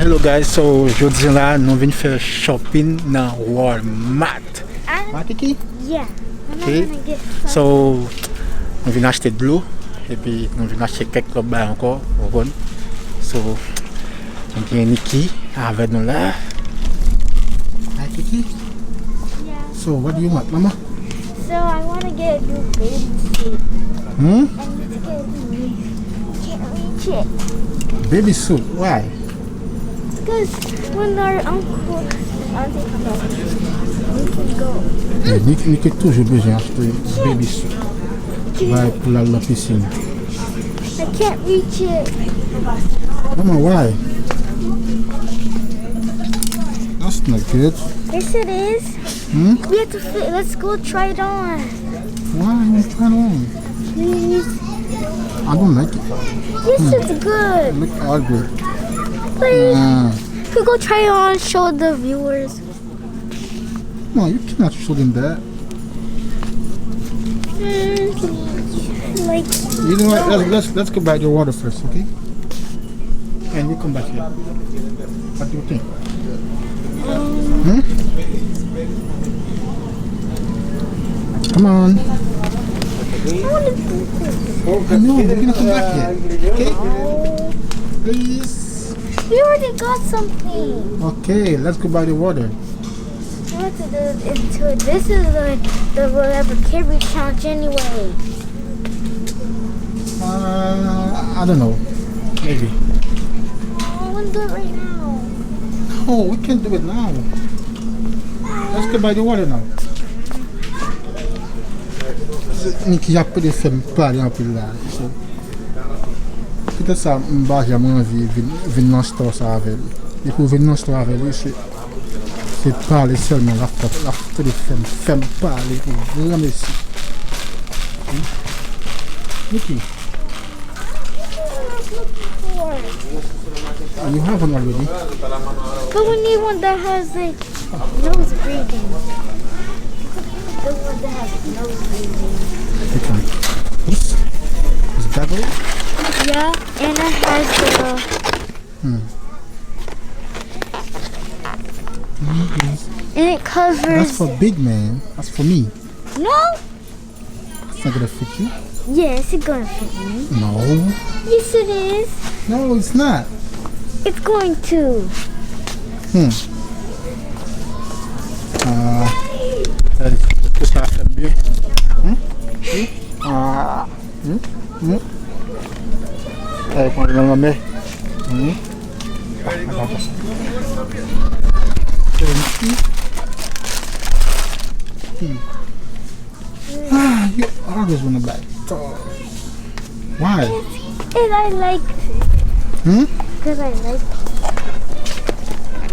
Hello guys, so jodi là nous venons faire shopping dans Walmart. Kiki? Yeah. Okay. So nous venons acheter de l'eau et puis nous venons acheter quelques bains encore. So nous avons Nikki avec nous là. Hi Kiki. Yeah. So what do you want, Mama? So I want to get a new baby suit. I need to get a new. Can't reach it. Baby suit, why? Because when our uncle and auntie come back, we can go. Nikki toujours besoin d'acheter baby suit. Ouais, pour la piscine. I can't reach it. Mama, why? That's not good. Yes, it is. We have to fit. Let's go try it on. Why you trying on? Please. I don't like it. Yes, it's good. Look ugly. Please. We go try it on. Show the viewers. No, you cannot show them that. Like. You know what? Let's go buy the water first, okay? And we come back here. What do you think? Come on. I want to do this. No, we're gonna come back here. Okay? Please. We already got something. Okay, let's go buy the water. We have to do into it. This is the whatever carry challenge anyway. I don't know. Maybe. I want to do it right now. No, we can't do it now. Let's go buy the water now. Nikki a peu de faire parler un peu là. Peut-être ça m'a jamais envie de venir dans le store avec lui. Et pour venir dans le store avec lui, c'est parler seulement la photo de faire parler pour vraiment ici. Nikki. Oh, you have one already. But we need one that has like nose breathing. The one that has nose breathing. Which one? This? Is that right? Yeah, and it has the. And it covers. That's for big man. That's for me. No. It's not gonna fit you. Yes, it's gonna fit me. No. Yes, it is. No, it's not. It's going to. Tout ça fait bien. Prends dans la main. You always want to buy toys. Why? And I like it. Because I like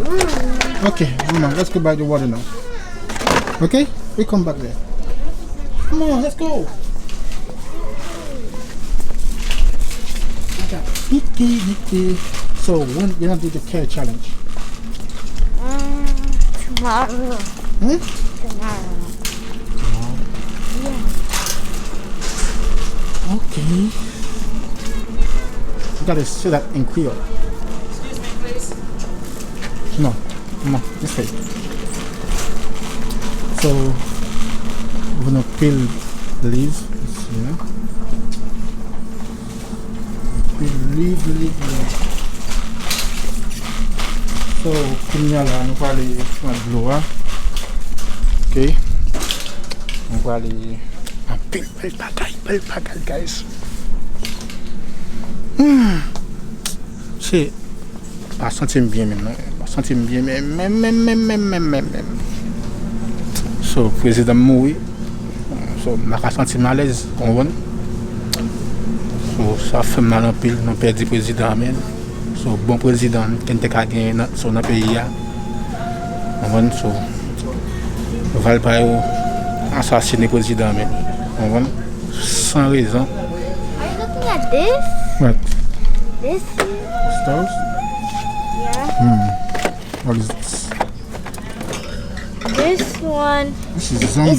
it. Okay, Mama, let's go buy the water now. Okay? We come back there. Come on, let's go. Nikki. So when we're gonna do the care challenge? Tomorrow. Tomorrow. Yeah. Okay. You gotta say that in Creole. Excuse me, please. No, come on, this way. So we're gonna peel the leaves. Yeah. Leave. So là, nous allons aller faire de l'eau. Ok. On va aller en pile bagaille, guys. C'est pas sentir bien maintenant. Pas sentir bien même. So président mourir. So m'a pas senti mal à l'aise, comprendre. So ça fait mal en pile, nous perdre président amen. So bon président qui n'était qu'à gagner sur notre pays là. On so va pas assassiner président amen. On sans raison. Are you looking at this? What? This? Stars? Yeah. What is this? This one This is zombie.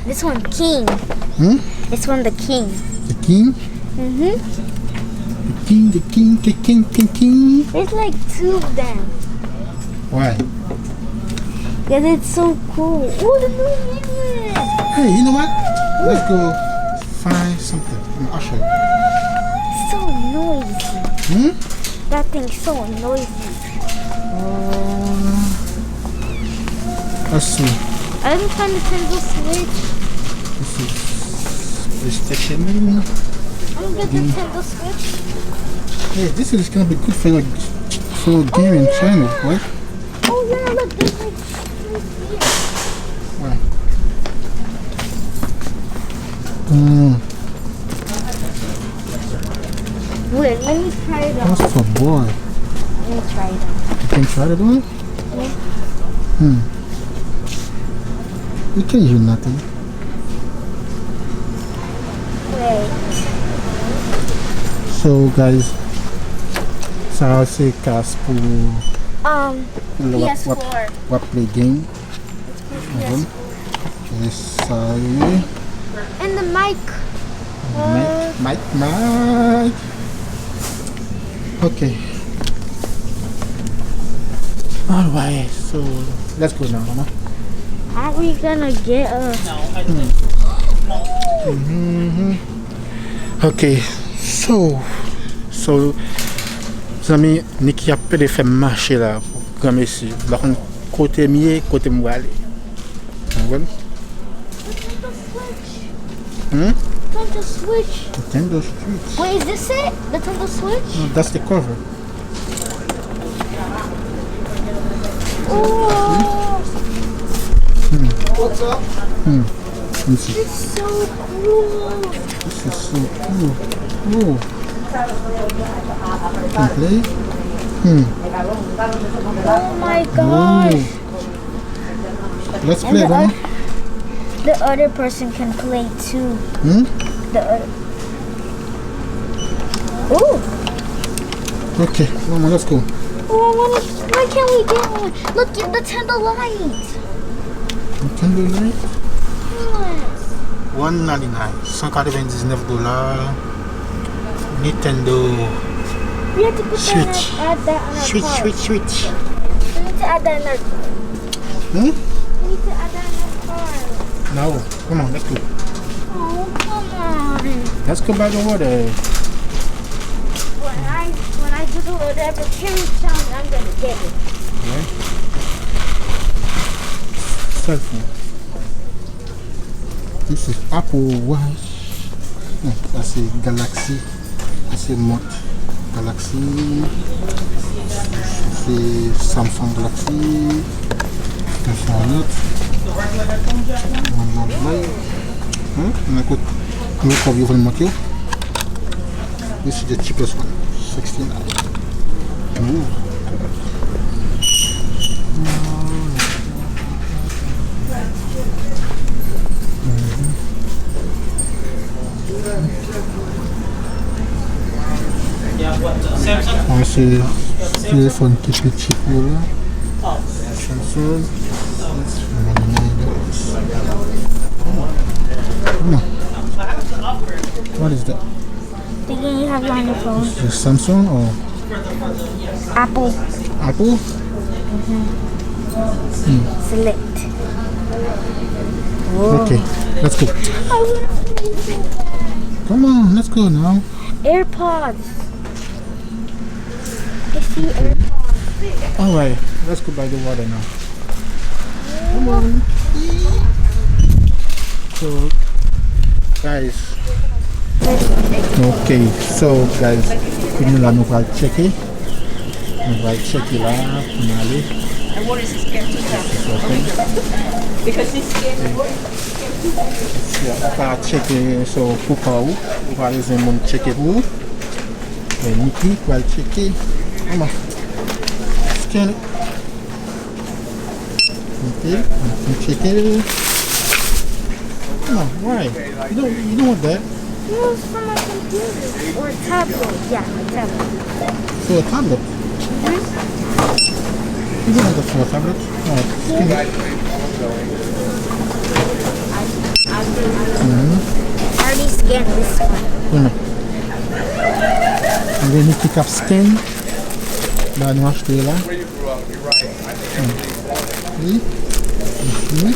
this one king. This one the king. The king? The king. There's like 2 of them. Why? Yeah, that's so cool. Oh, the new music. Hey, you know what? Let's go find something. I'll show you. It's so noisy. That thing's so noisy. Let's see. I haven't found the Nintendo Switch. This is PlayStation. I'm gonna get the Nintendo Switch. Hey, this is gonna be good for your gaming channel, right? Oh yeah, look, there's like 3 here. Right. Wait, let me try it on. That's for boy. Let me try it on. You can try that one? Yeah. You can hear nothing. Wait. So guys, ça c'est casse pour PS4. play game. PS4. Et ça y est. And the mic. Mic. Okay. Alright, so let's go now, Mama. Are we gonna get a... Ok, so zami ni ki ap pe de fè marché la pour grand messi. Par contre côté mieux, côté moi aller. Bon? Nintendo Switch. Nintendo Switch. Wait, is this it? The Nintendo Switch? No, that's the cover. Oh, What's up? This is it's so cool. so cool. Oh. Can play? Oh my gosh. Let's And play, Mama. the other person can play too. The other. Oh. Okay, Mama, let's go. Oh, why can't we get one? Look at the Nintendo light. Nintendo Light? Yes. $199. $199. Nintendo We have to put Switch. that add that on our Switch. car. We need to add that in our car. We need to add that in our car. No, come on, let's go. Oh, come on. Let's go by the water. When I do whatever change sound, I'm gonna get it. Cell phone. This is Apple Watch. No, that's a Galaxy. That's a Note Galaxy. That's a Samsung Galaxy. Samsung Note. One Live. And I could look up your motor. This is the cheapest one. $69. Ooh. C'est téléphone qui est petit pour là. Samsung. What is that? Thinking you have it on your phone. Is it Samsung or Apple. Apple? Select. Okay, let's go. Come on, let's go now. AirPods. I see AirPods. Alright, let's go by the water now. Come on. So, guys. Okay, so guys, nous là nous allons checker. On va checker là pour aller. I worry she's scared to death. Because she's scared. On va checker so pour pas où. On va aller mon checker pour où. Et Niki va checker. Come on. Scan it. Okay, I'm checking. Come on, why? You don't want that. No, it's from my computer. Or tablet. Yeah, my tablet. For a tablet. You don't want that for a tablet. Alright, scan it. I already scanned this one. No. And then Nikki cap skin. Là, nous acheter là. Oui. Oui.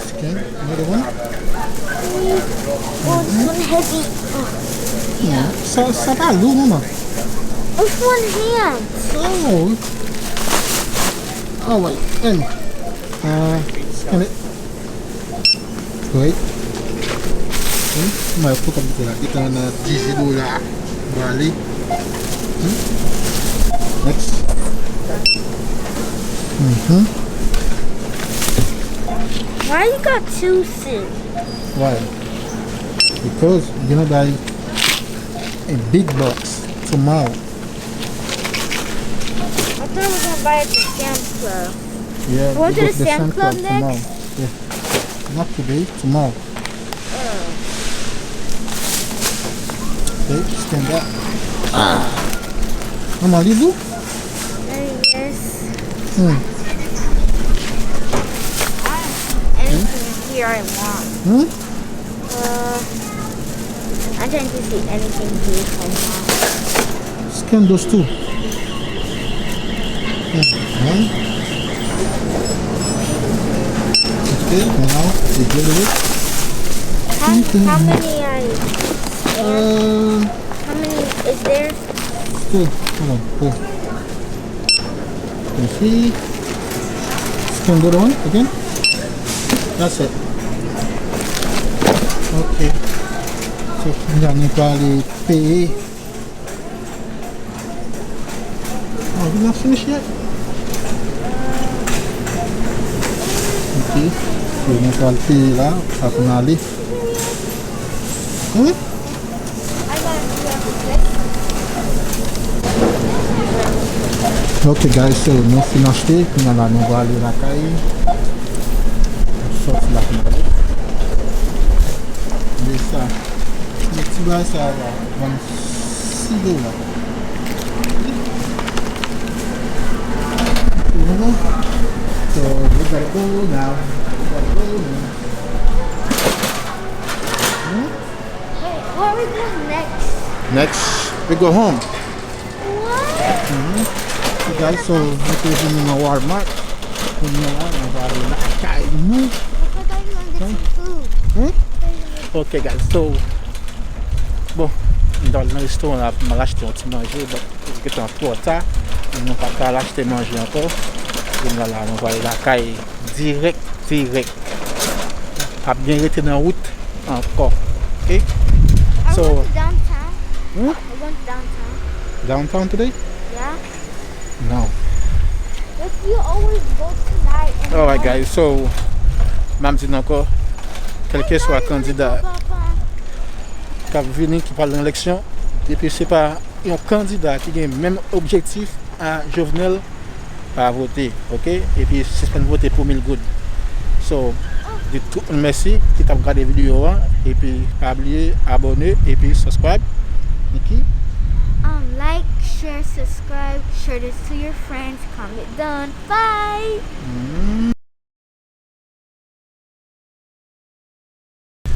Skin. Another one. Oh, this one heavy. Yeah. Ça va lourd, maman. This one hand. Oh. Oh, wait. And, scan it. Wait. Mais faut comme ça là. Il est à $10. Voilà. Next. Why you got two suits? Why? Because you're gonna buy a big box tomorrow. I thought we were gonna buy it at the Sam's Club. Yeah. Go we to go the Sam Club tomorrow. next? Yeah. Not today, tomorrow. Okay, stand up. Mama, you do? Yes. Anything here I want. I'm trying to see anything here I want. Scan those two. Okay, now we get it. How many are you? How many is there? Still, hold on, here. You see? Scan the other one again. That's it. Okay. So, now you probably pay. Oh, we're not finished yet? Okay. So, you probably pay là, ça peut aller. I got Ok guys, so nous finissons acheter, puis nous allons aller à la caille. On sort la finale. Mais ça, les petits gars, ça va $6. So we gotta go now. Wait, where are we going next? Next, we go home. What? Okay guys, so this is in the Walmart. In the Walmart, we got a caille. I thought you wanted to get some food. Ok guys, so bon, dans le restaurant on m'a acheté un petit manger, donc c'était en trop tard, on n'a pas qu'à l'acheter manger encore. On va là, on va aller à la caille direct. Pas bien rester dans la route encore. Ok? I So went to downtown. Hmm? I went to downtown. downtown today? Yeah. No. But you always go tonight. And Alright guys, so m'a dit encore quel que soit candidat qui venu qui parle de l'élection, et puis c'est pas un candidat qui a le même objectif à Jovenel à voter, ok? Et puis c'est pas voter pour 1000 good. So, de tout merci qui t'a regardé la vidéo et puis pas oublier abonner et puis subscribe. Nikki? Like, share, subscribe, share this to your friends, comment down. Bye.